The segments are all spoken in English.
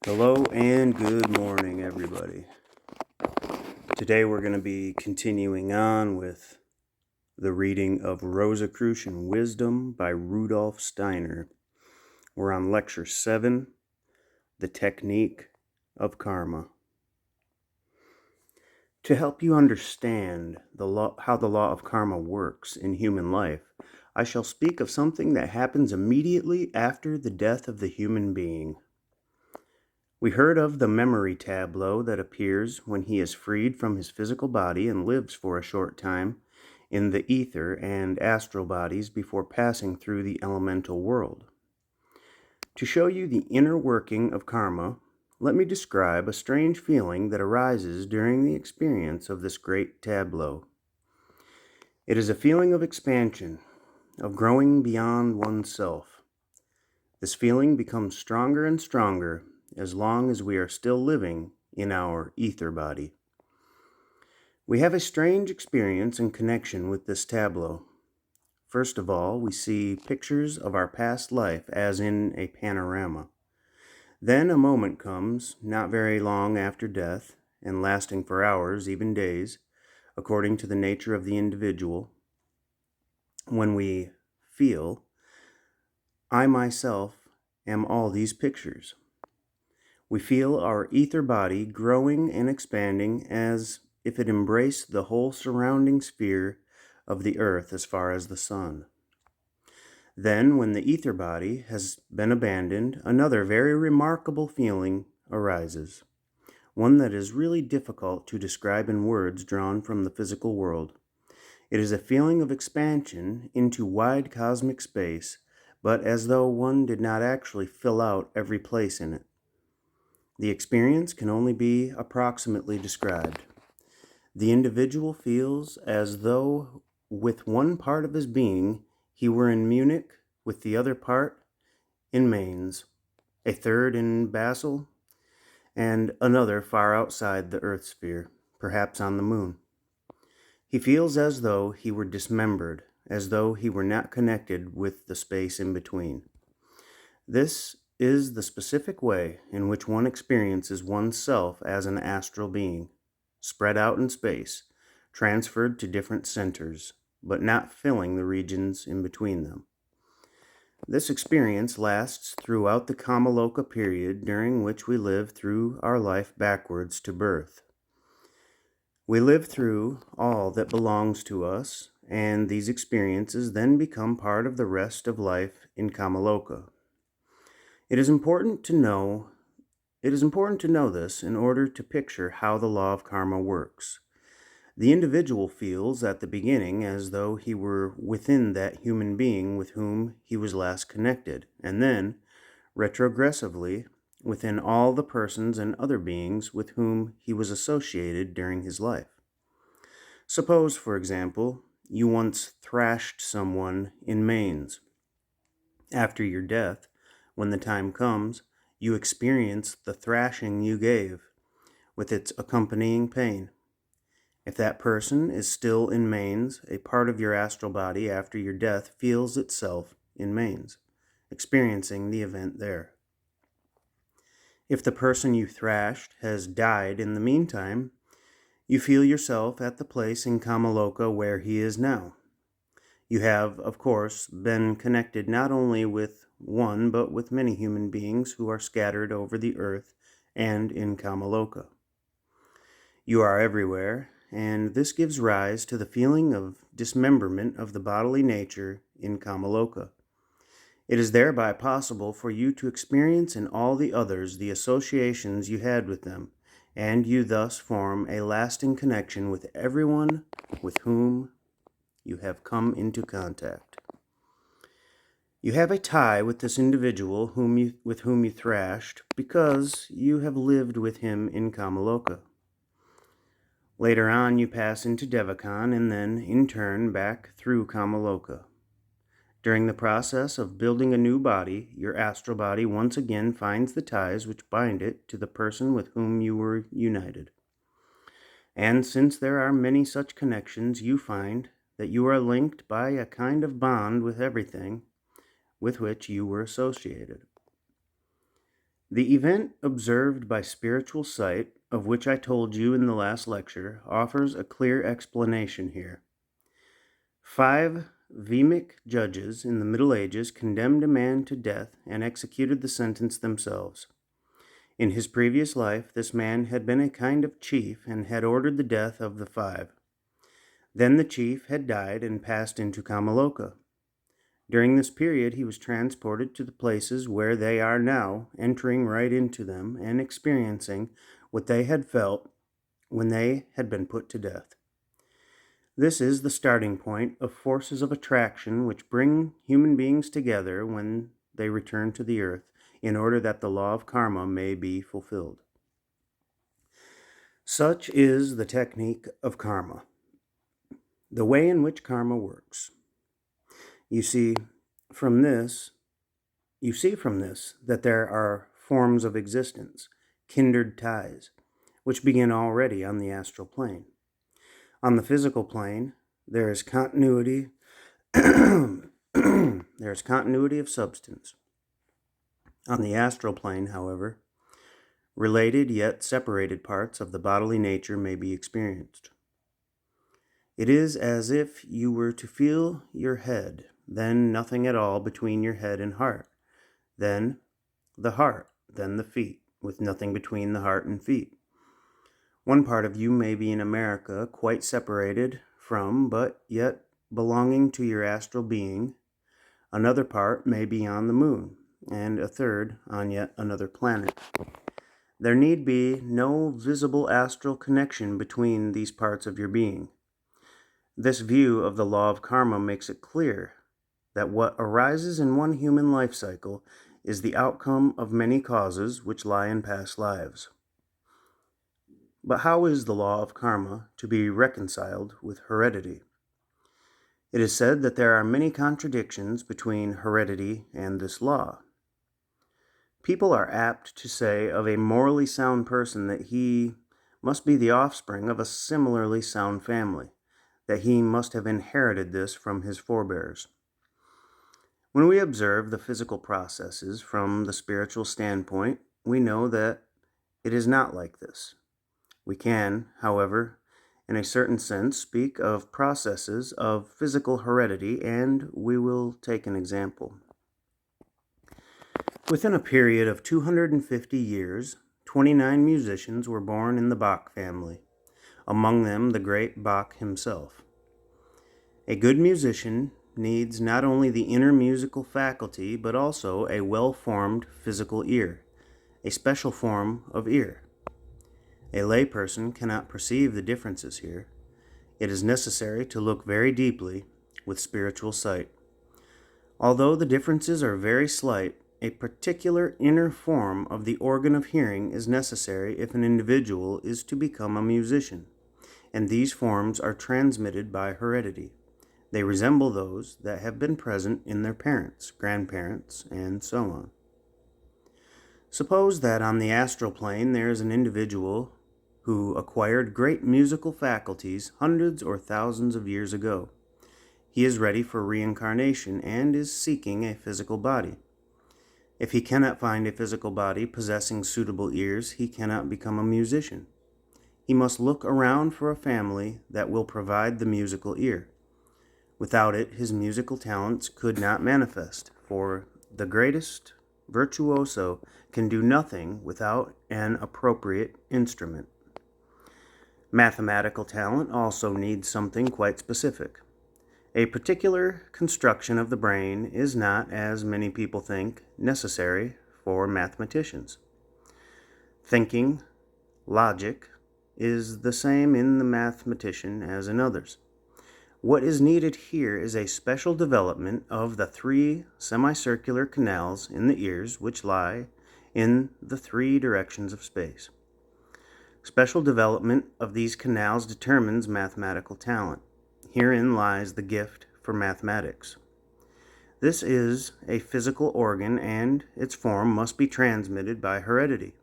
Hello and good morning, everybody. Today we're going to be continuing on with the reading of Rosicrucian Wisdom by Rudolf Steiner. We're on Lecture 7, The Technique of Karma. To help you understand how the law of karma works in human life, I shall speak of something that happens immediately after the death of the human being. We heard of the memory tableau that appears when he is freed from his physical body and lives for a short time in the ether and astral bodies before passing through the elemental world. To show you the inner working of karma, let me describe a strange feeling that arises during the experience of this great tableau. It is a feeling of expansion, of growing beyond oneself. This feeling becomes stronger and stronger as long as we are still living in our ether body. We have a strange experience and connection with this tableau. First of all, we see pictures of our past life as in a panorama. Then a moment comes, not very long after death, and lasting for hours, even days, according to the nature of the individual, when we feel, I myself am all these pictures. We feel our ether body growing and expanding as if it embraced the whole surrounding sphere of the earth as far as the sun. Then, when the ether body has been abandoned, another very remarkable feeling arises, one that is really difficult to describe in words drawn from the physical world. It is a feeling of expansion into wide cosmic space, but as though one did not actually fill out every place in it. The experience can only be approximately described. The individual feels as though with one part of his being he were in Munich, with the other part in Mainz, a third in Basel, and another far outside the earth sphere, perhaps on the moon. He feels as though he were dismembered, as though he were not connected with the space in between. This is the specific way in which one experiences oneself as an astral being, spread out in space, transferred to different centers, but not filling the regions in between them. This experience lasts throughout the Kamaloka period, during which we live through our life backwards to birth. We live through all that belongs to us, and these experiences then become part of the rest of life in Kamaloka. It is important to know this in order to picture how the law of karma works. The individual feels at the beginning as though he were within that human being with whom he was last connected, and then, retrogressively, within all the persons and other beings with whom he was associated during his life. Suppose, for example, you once thrashed someone in Mainz. After your death, when the time comes, you experience the thrashing you gave, with its accompanying pain. If that person is still in Mainz, a part of your astral body after your death feels itself in Mainz, experiencing the event there. If the person you thrashed has died in the meantime, you feel yourself at the place in Kamaloka where he is now. You have, of course, been connected not only with one, but with many human beings who are scattered over the earth and in Kamaloka. You are everywhere, and this gives rise to the feeling of dismemberment of the bodily nature in Kamaloka. It is thereby possible for you to experience in all the others the associations you had with them, and you thus form a lasting connection with everyone with whom you have come into contact. You have a tie with this individual with whom you thrashed because you have lived with him in Kamaloka. Later on, you pass into Devachan and then, in turn, back through Kamaloka. During the process of building a new body, your astral body once again finds the ties which bind it to the person with whom you were united. And since there are many such connections, you find that you are linked by a kind of bond with everything with which you were associated. The event observed by spiritual sight, of which I told you in the last lecture, offers a clear explanation here. 5 Vemic judges in the Middle Ages condemned a man to death and executed the sentence themselves. In his previous life, this man had been a kind of chief and had ordered the death of the 5. Then the chief had died and passed into Kamaloka. During this period, he was transported to the places where they are now, entering right into them and experiencing what they had felt when they had been put to death. This is the starting point of forces of attraction which bring human beings together when they return to the earth in order that the law of karma may be fulfilled. Such is the technique of karma, the way in which karma works. You see from this that there are forms of existence, kindred ties, which begin already on the astral plane. On the physical plane, there is continuity there is continuity of substance. On the astral plane, however, related yet separated parts of the bodily nature may be experienced. It is as if you were to feel your head, then nothing at all between your head and heart, then the heart, then the feet, with nothing between the heart and feet. One part of you may be in America, quite separated from, but yet belonging to your astral being. Another part may be on the moon, and a third on yet another planet. There need be no visible astral connection between these parts of your being. This view of the law of karma makes it clear that what arises in one human life cycle is the outcome of many causes which lie in past lives. But how is the law of karma to be reconciled with heredity? It is said that there are many contradictions between heredity and this law. People are apt to say of a morally sound person that he must be the offspring of a similarly sound family, that he must have inherited this from his forebears. When we observe the physical processes from the spiritual standpoint, we know that it is not like this. We can, however, in a certain sense, speak of processes of physical heredity, and we will take an example. Within a period of 250 years, 29 musicians were born in the Bach family, among them the great Bach himself. A good musician needs not only the inner musical faculty, but also a well-formed physical ear, a special form of ear. A layperson cannot perceive the differences here. It is necessary to look very deeply with spiritual sight. Although the differences are very slight, a particular inner form of the organ of hearing is necessary if an individual is to become a musician, and these forms are transmitted by heredity. They resemble those that have been present in their parents, grandparents, and so on. Suppose that on the astral plane there is an individual who acquired great musical faculties hundreds or thousands of years ago. He is ready for reincarnation and is seeking a physical body. If he cannot find a physical body possessing suitable ears, he cannot become a musician. He must look around for a family that will provide the musical ear. Without it, his musical talents could not manifest, for the greatest virtuoso can do nothing without an appropriate instrument. Mathematical talent also needs something quite specific. A particular construction of the brain is not, as many people think, necessary for mathematicians. Thinking, logic, is the same in the mathematician as in others. What is needed here is a special development of the 3 semicircular canals in the ears which lie in the 3 directions of space. Special development of these canals determines mathematical talent. Herein lies the gift for mathematics. This is a physical organ, and its form must be transmitted by heredity.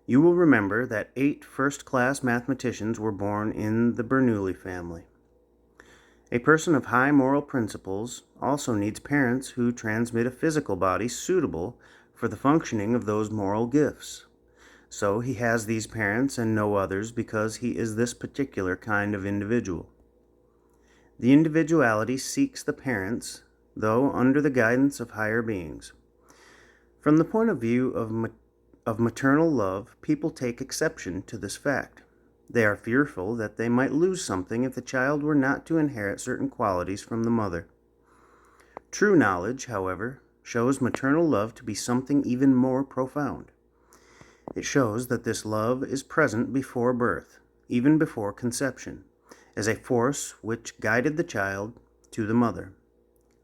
You will remember that 8 first-class mathematicians were born in the Bernoulli family. A person of high moral principles also needs parents who transmit a physical body suitable for the functioning of those moral gifts. So he has these parents and no others because he is this particular kind of individual. The individuality seeks the parents, though under the guidance of higher beings. From the point of view of maternal love, people take exception to this fact. They are fearful that they might lose something if the child were not to inherit certain qualities from the mother. True knowledge, however, shows maternal love to be something even more profound. It shows that this love is present before birth, even before conception, as a force which guided the child to the mother.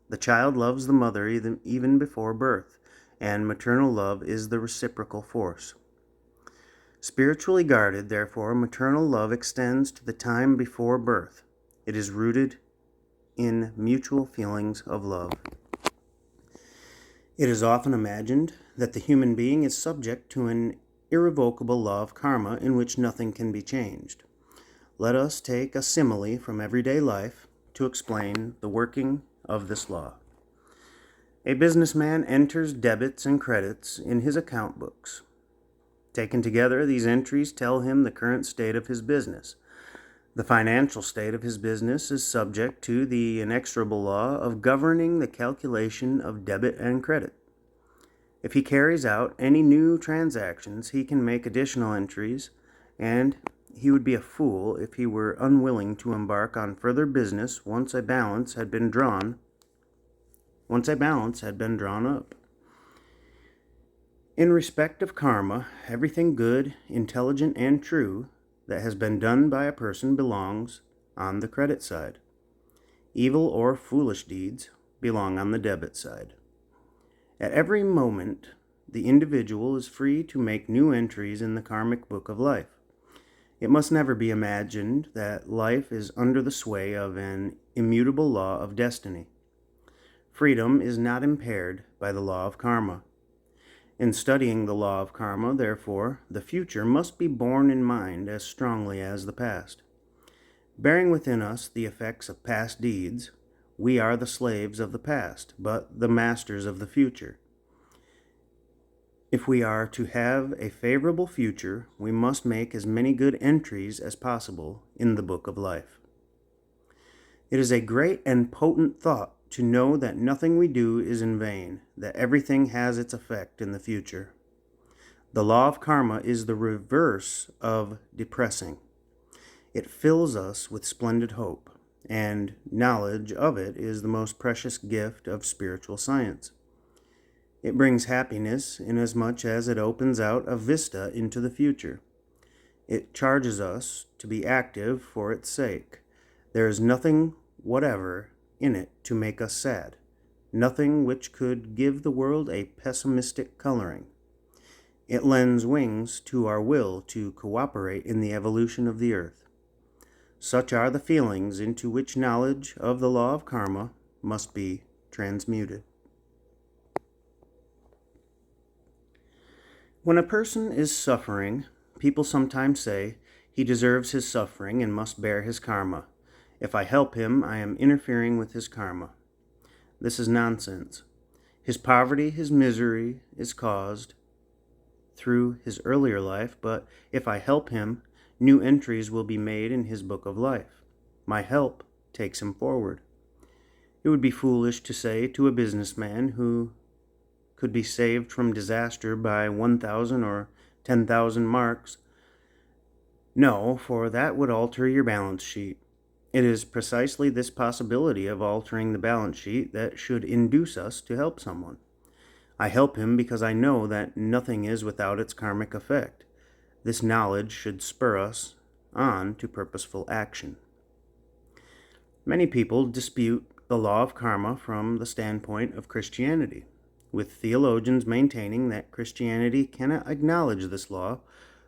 The child loves the mother even before birth, and maternal love is the reciprocal force. Spiritually guarded, therefore, maternal love extends to the time before birth. It is rooted in mutual feelings of love. It is often imagined that the human being is subject to an irrevocable law of karma in which nothing can be changed. Let us take a simile from everyday life to explain the working of this law. A businessman enters debits and credits in his account books. Taken together, these entries tell him the current state of his business. The financial state of his business is subject to the inexorable law of governing the calculation of debit and credit. If he carries out any new transactions, he can make additional entries, and he would be a fool if he were unwilling to embark on further business once a balance had been drawn up. In respect of karma, everything good, intelligent, and true that has been done by a person belongs on the credit side. Evil or foolish deeds belong on the debit side. At every moment, the individual is free to make new entries in the karmic book of life. It must never be imagined that life is under the sway of an immutable law of destiny. Freedom is not impaired by the law of karma. In studying the law of karma, therefore, the future must be borne in mind as strongly as the past. Bearing within us the effects of past deeds, we are the slaves of the past, but the masters of the future. If we are to have a favorable future, we must make as many good entries as possible in the book of life. It is a great and potent thought to know that nothing we do is in vain, that everything has its effect in the future. The law of karma is the reverse of depressing. It fills us with splendid hope, and knowledge of it is the most precious gift of spiritual science. It brings happiness inasmuch as it opens out a vista into the future. It charges us to be active for its sake. There is nothing whatever in it to make us sad, nothing which could give the world a pessimistic coloring. It lends wings to our will to cooperate in the evolution of the earth. Such are the feelings into which knowledge of the law of karma must be transmuted. When a person is suffering, people sometimes say he deserves his suffering and must bear his karma. If I help him, I am interfering with his karma. This is nonsense. His poverty, his misery is caused through his earlier life, but if I help him, new entries will be made in his book of life. My help takes him forward. It would be foolish to say to a businessman who could be saved from disaster by 1,000 or 10,000 marks, no, for that would alter your balance sheet. It is precisely this possibility of altering the balance sheet that should induce us to help someone. I help him because I know that nothing is without its karmic effect. This knowledge should spur us on to purposeful action. Many people dispute the law of karma from the standpoint of Christianity, with theologians maintaining that Christianity cannot acknowledge this law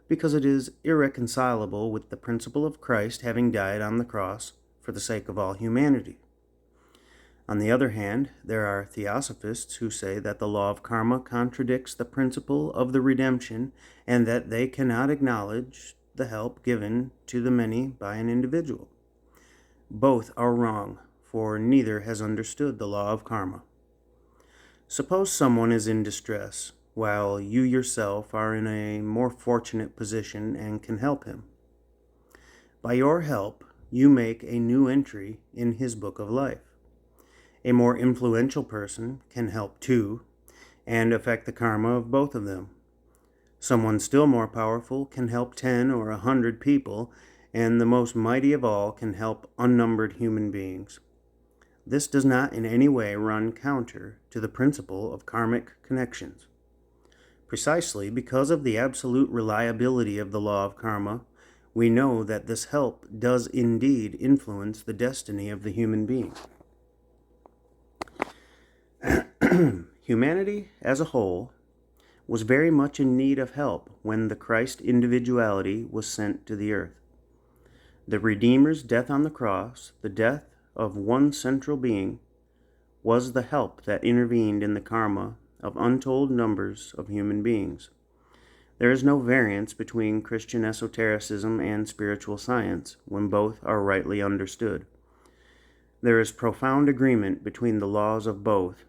because it is irreconcilable with the principle of Christ having died on the cross for the sake of all humanity. On the other hand, there are theosophists who say that the law of karma contradicts the principle of the redemption and that they cannot acknowledge the help given to the many by an individual. Both are wrong, for neither has understood the law of karma. Suppose someone is in distress. while you yourself are in a more fortunate position and can help him. By your help, you make a new entry in his book of life. A more influential person can help too, and affect the karma of both of them. Someone still more powerful can help 10 or 100 people, and the most mighty of all can help unnumbered human beings. This does not in any way run counter to the principle of karmic connections. Precisely because of the absolute reliability of the law of karma, we know that this help does indeed influence the destiny of the human being. Humanity as a whole was very much in need of help when the Christ individuality was sent to the earth. The Redeemer's death on the cross, the death of one central being, was the help that intervened in the karma of untold numbers of human beings. There is no variance between Christian esotericism and spiritual science when both are rightly understood. There is profound agreement between the laws of both,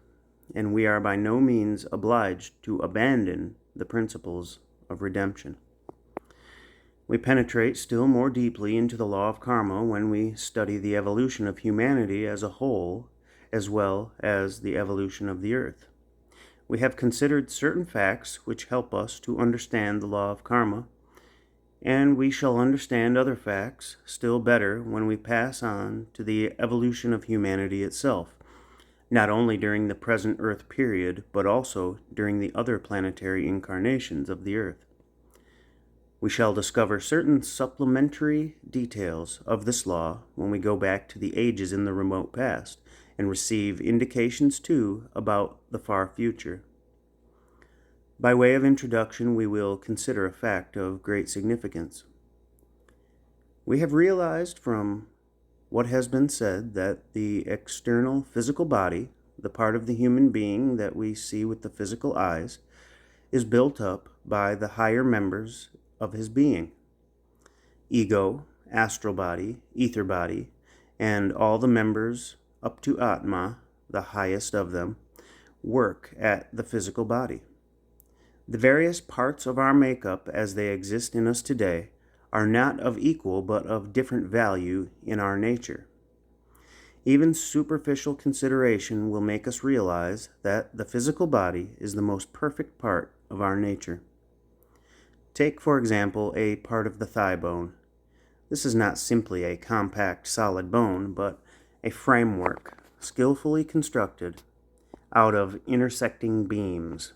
and we are by no means obliged to abandon the principles of redemption. We penetrate still more deeply into the law of karma when we study the evolution of humanity as a whole, as well as the evolution of the earth. We have considered certain facts which help us to understand the law of karma, and we shall understand other facts still better when we pass on to the evolution of humanity itself, not only during the present Earth period, but also during the other planetary incarnations of the Earth. We shall discover certain supplementary details of this law when we go back to the ages in the remote past, and receive indications too about the far future. By way of introduction, we will consider a fact of great significance. We have realized from what has been said that the external physical body, the part of the human being that we see with the physical eyes, is built up by the higher members of his being: ego, astral body, ether body, and all the members up to Atma, the highest of them, work at the physical body. The various parts of our makeup as they exist in us today are not of equal but of different value in our nature. Even superficial consideration will make us realize that the physical body is the most perfect part of our nature. Take, for example, a part of the thigh bone. This is not simply a compact, solid bone, but a framework skillfully constructed out of intersecting beams.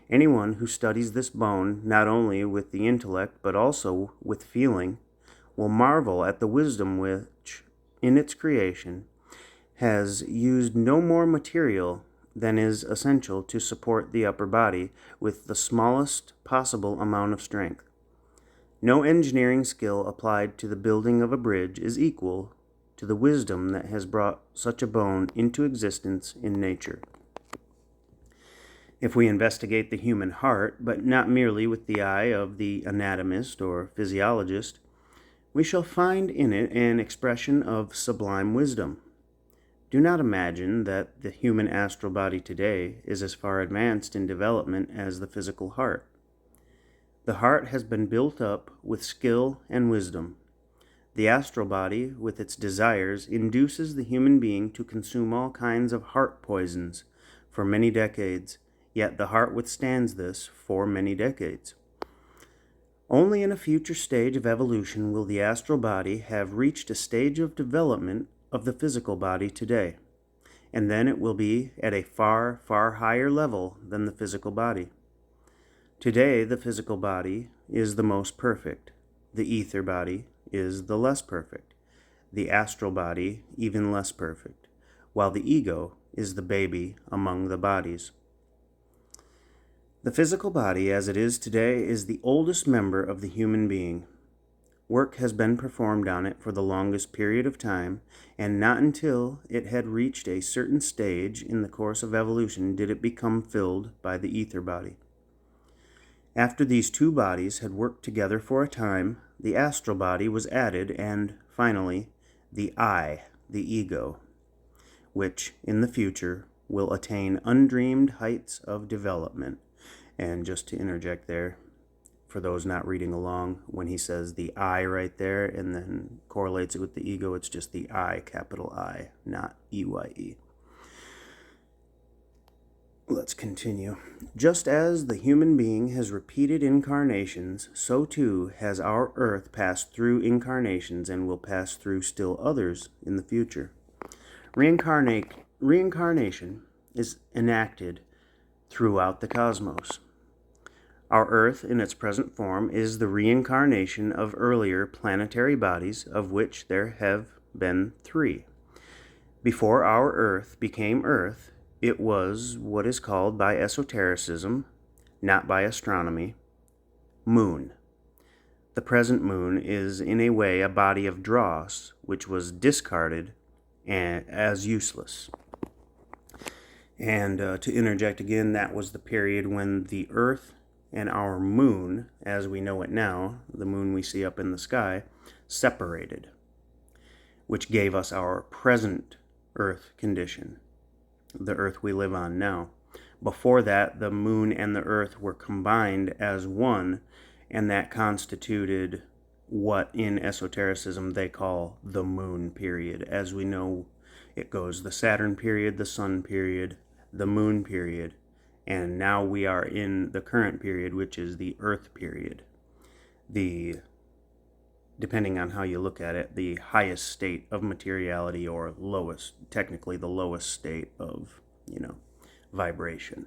Anyone who studies this bone, not only with the intellect but also with feeling, will marvel at the wisdom which, in its creation, has used no more material than is essential to support the upper body with the smallest possible amount of strength. No engineering skill applied to the building of a bridge is equal to the wisdom that has brought such a bone into existence in nature. If we investigate the human heart, but not merely with the eye of the anatomist or physiologist, we shall find in it an expression of sublime wisdom. Do not imagine that the human astral body today is as far advanced in development as the physical heart. The heart has been built up with skill and wisdom. The astral body, with its desires, induces the human being to consume all kinds of heart poisons for many decades, yet the heart withstands this for many decades. Only in a future stage of evolution will the astral body have reached a stage of development of the physical body today, and then it will be at a far, far higher level than the physical body. Today, the physical body is the most perfect. The ether body is the less perfect. The astral body even less perfect, while the ego is the baby among the bodies. The physical body, as it is today, is the oldest member of the human being. Work has been performed on it for the longest period of time, and not until it had reached a certain stage in the course of evolution did it become filled by the ether body. After these two bodies had worked together for a time, the astral body was added, and finally, the I, the ego, which in the future will attain undreamed heights of development, And just to interject there, for those not reading along, when he says the I right there and then correlates it with the ego, it's just the I, capital I, not EYE. Let's continue. Just as the human being has repeated incarnations, so too has our earth passed through incarnations and will pass through still others in the future. Reincarnation is enacted throughout the cosmos. Our Earth, in its present form, is the reincarnation of earlier planetary bodies, of which there have been 3. Before our Earth became Earth, it was what is called by esotericism, not by astronomy, moon. The present moon is in a way a body of dross, which was discarded as useless. And to interject again, that was the period when the Earth and our moon, as we know it now, the moon we see up in the sky, separated, which gave us our present Earth condition, the Earth we live on now. Before that, the moon and the Earth were combined as one, and that constituted what in esotericism they call the moon period. As we know, it goes the Saturn period, the Sun period, the moon period, and now we are in the current period, which is the Earth period. Depending on how you look at it, the highest state of materiality, or lowest, technically the lowest state of, vibration,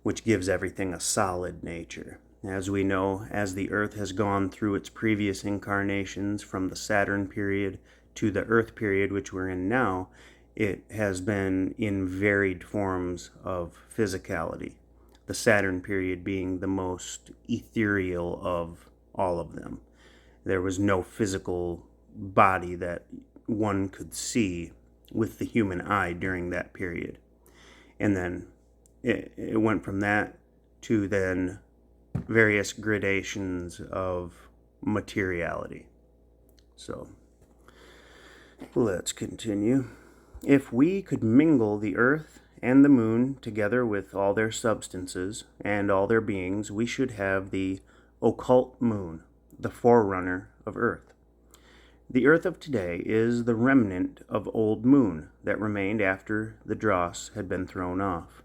which gives everything a solid nature. As we know, as the Earth has gone through its previous incarnations from the Saturn period to the Earth period, which we're in now, it has been in varied forms of physicality, the Saturn period being the most ethereal of all of them. There was no physical body that one could see with the human eye during that period. And then it went from that to then various gradations of materiality. So, let's continue. If we could mingle the Earth and the moon together with all their substances and all their beings, we should have the occult moon, the forerunner of Earth. The Earth of today is the remnant of old moon that remained after the dross had been thrown off.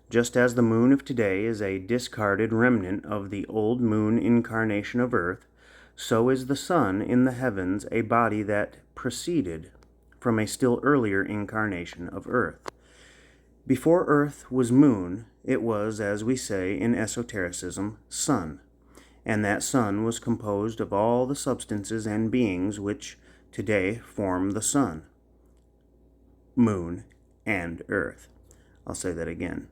Just as the moon of today is a discarded remnant of the old moon incarnation of Earth, so is the sun in the heavens a body that proceeded from a still earlier incarnation of Earth. Before Earth was moon, it was, as we say in esotericism, sun, and that sun was composed of all the substances and beings which today form the sun, moon, and Earth. I'll say that again.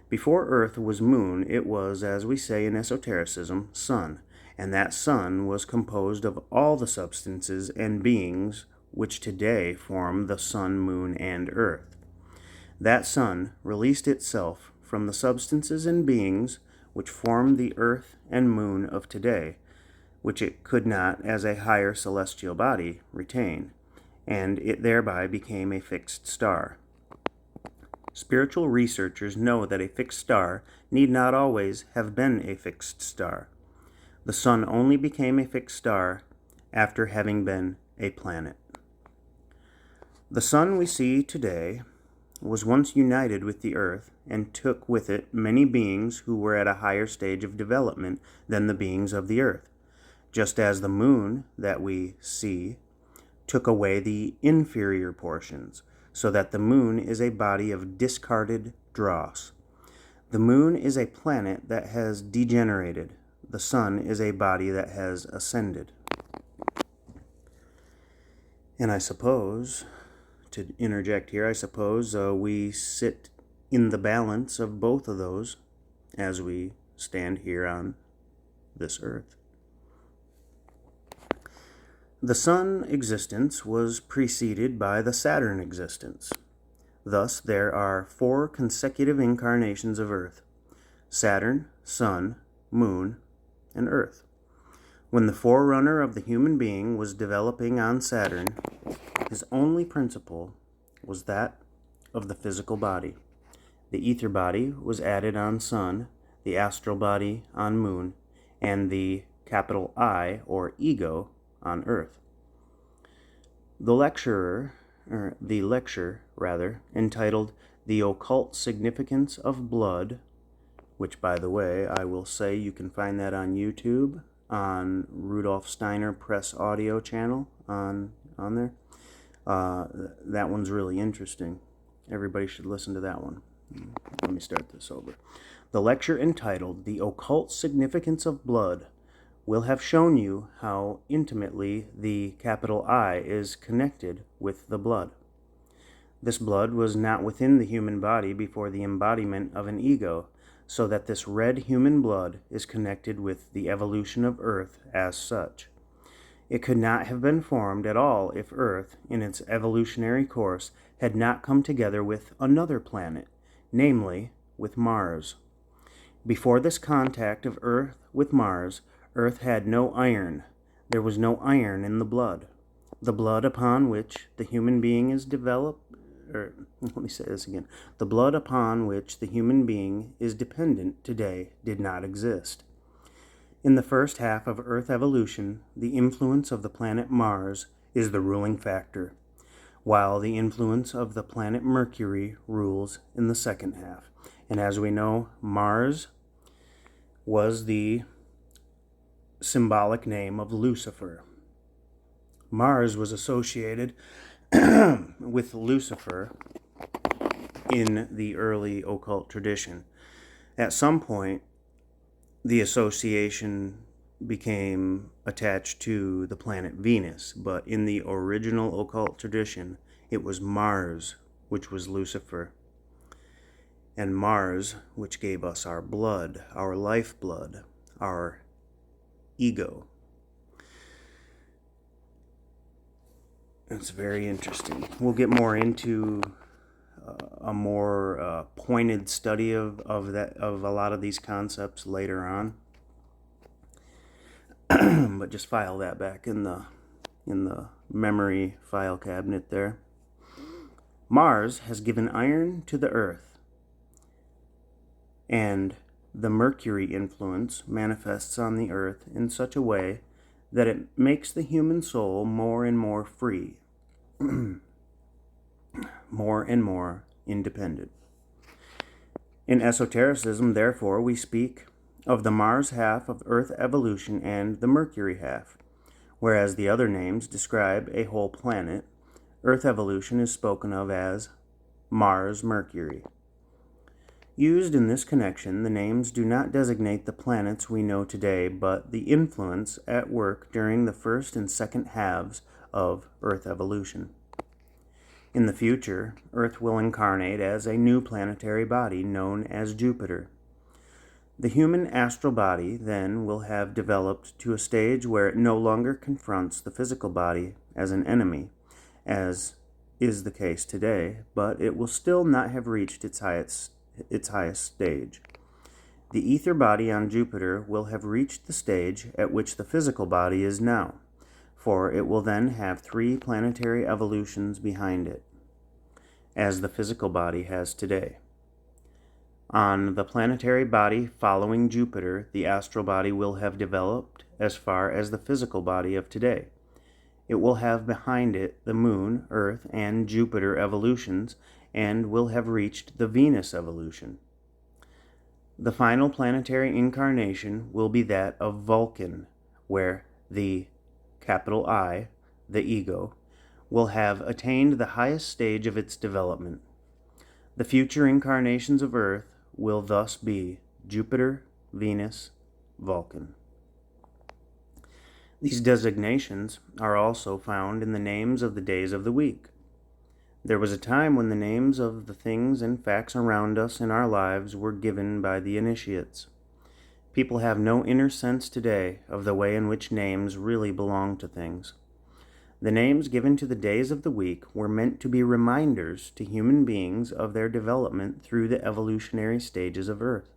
Before Earth was moon, it was, as we say in esotericism, sun, and that sun was composed of all the substances and beings which today form the sun, moon, and Earth. That sun released itself from the substances and beings which form the Earth and moon of today, which it could not, as a higher celestial body, retain, and it thereby became a fixed star. Spiritual researchers know that a fixed star need not always have been a fixed star. The sun only became a fixed star after having been a planet. The sun we see today was once united with the Earth and took with it many beings who were at a higher stage of development than the beings of the Earth, just as the moon that we see took away the inferior portions, so that the moon is a body of discarded dross. The moon is a planet that has degenerated. The sun is a body that has ascended. And I suppose, to interject here, we sit in the balance of both of those as we stand here on this earth. The sun existence was preceded by the Saturn existence. Thus, there are 4 consecutive incarnations of Earth: Saturn, Sun, Moon, and Earth. When the forerunner of the human being was developing on Saturn, his only principle was that of the physical body. The ether body was added on Sun, the astral body on Moon, and the capital I, or ego, on Earth. The lecture, entitled The Occult Significance of Blood, which, by the way, I will say you can find that on YouTube, on Rudolf Steiner Press Audio channel on there. That one's really interesting. Everybody should listen to that one. Let me start this over. The lecture entitled The Occult Significance of Blood will have shown you how intimately the capital I is connected with the blood. This blood was not within the human body before the embodiment of an ego, so that this red human blood is connected with the evolution of Earth as such. It could not have been formed at all if Earth, in its evolutionary course, had not come together with another planet, namely, with Mars. Before this contact of Earth with Mars, Earth had no iron. There was no iron in the blood. The blood upon which the human being is developed, let me say this again. The blood upon which the human being is dependent today did not exist. In the first half of Earth evolution, the influence of the planet Mars is the ruling factor, while the influence of the planet Mercury rules in the second half. And as we know, Mars was the symbolic name of Lucifer. Mars was associated with Lucifer in the early occult tradition. At some point, the association became attached to the planet Venus, but in the original occult tradition, it was Mars, which was Lucifer, and Mars, which gave us our blood, our lifeblood, our ego. It's very interesting. We'll get more into a more pointed study of a lot of these concepts later on. But just file that back in the memory file cabinet there. Mars has given iron to the Earth, and the Mercury influence manifests on the Earth in such a way that it makes the human soul more and more free, more and more independent. In esotericism, therefore, we speak of the Mars half of Earth evolution and the Mercury half. Whereas the other names describe a whole planet, Earth evolution is spoken of as Mars-Mercury. Used in this connection, the names do not designate the planets we know today, but the influence at work during the first and second halves of Earth evolution. In the future, Earth will incarnate as a new planetary body known as Jupiter. The human astral body then will have developed to a stage where it no longer confronts the physical body as an enemy, as is the case today, but it will still not have reached its highest stage. The ether body on Jupiter will have reached the stage at which the physical body is now, for it will then have 3 planetary evolutions behind it, as the physical body has today. On the planetary body following Jupiter, the astral body will have developed as far as the physical body of today. It will have behind it the Moon, Earth, and Jupiter evolutions, and will have reached the Venus evolution. The final planetary incarnation will be that of Vulcan, where the capital I, the ego, will have attained the highest stage of its development. The future incarnations of Earth will thus be Jupiter, Venus, Vulcan. These designations are also found in the names of the days of the week. There was a time when the names of the things and facts around us in our lives were given by the initiates. People have no inner sense today of the way in which names really belong to things. The names given to the days of the week were meant to be reminders to human beings of their development through the evolutionary stages of Earth.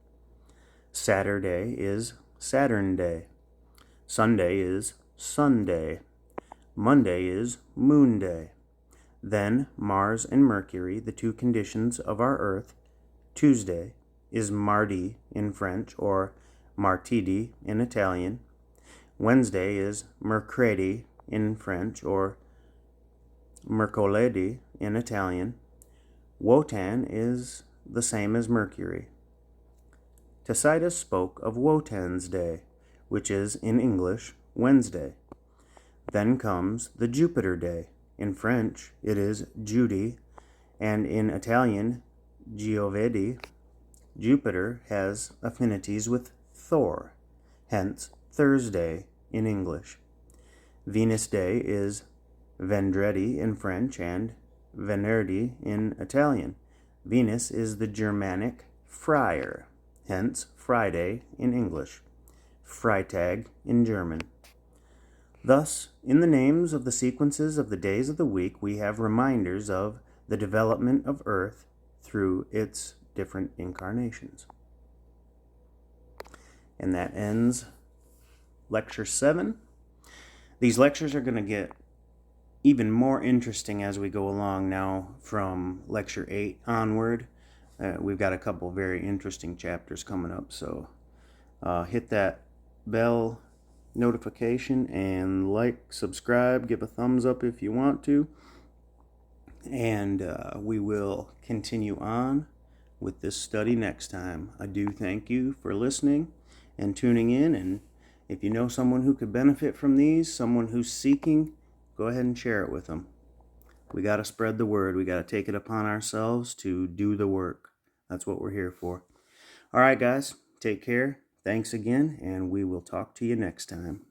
Saturday is Saturn Day. Sunday is Sun Day. Monday is Moon Day. Then Mars and Mercury, the 2 conditions of our Earth, Tuesday is mardi in French, or martedì in Italian. Wednesday is mercredi in French, or mercoledì in Italian. Wotan is the same as Mercury. Tacitus spoke of Wotan's Day, which is, in English, Wednesday. Then comes the Jupiter Day. In French, it is Jeudi, and in Italian, Giovedì. Jupiter has affinities with Thor, hence Thursday in English. Venus Day is Vendredi in French and Venerdì in Italian. Venus is the Germanic Friar, hence Friday in English, Freitag in German. Thus, in the names of the sequences of the days of the week, we have reminders of the development of Earth through its different incarnations. And that ends Lecture 7. These lectures are going to get even more interesting as we go along now from Lecture 8 onward. We've got a couple very interesting chapters coming up, so hit that bell notification and like, subscribe, give a thumbs up if you want to, and we will continue on with this study next time. I do thank you for listening and tuning in, and if you know someone who could benefit from these, someone who's seeking, go ahead and share it with them. We got to spread the word. We got to take it upon ourselves to do the work. That's what we're here for. All right, guys, take care. Thanks again, and we will talk to you next time.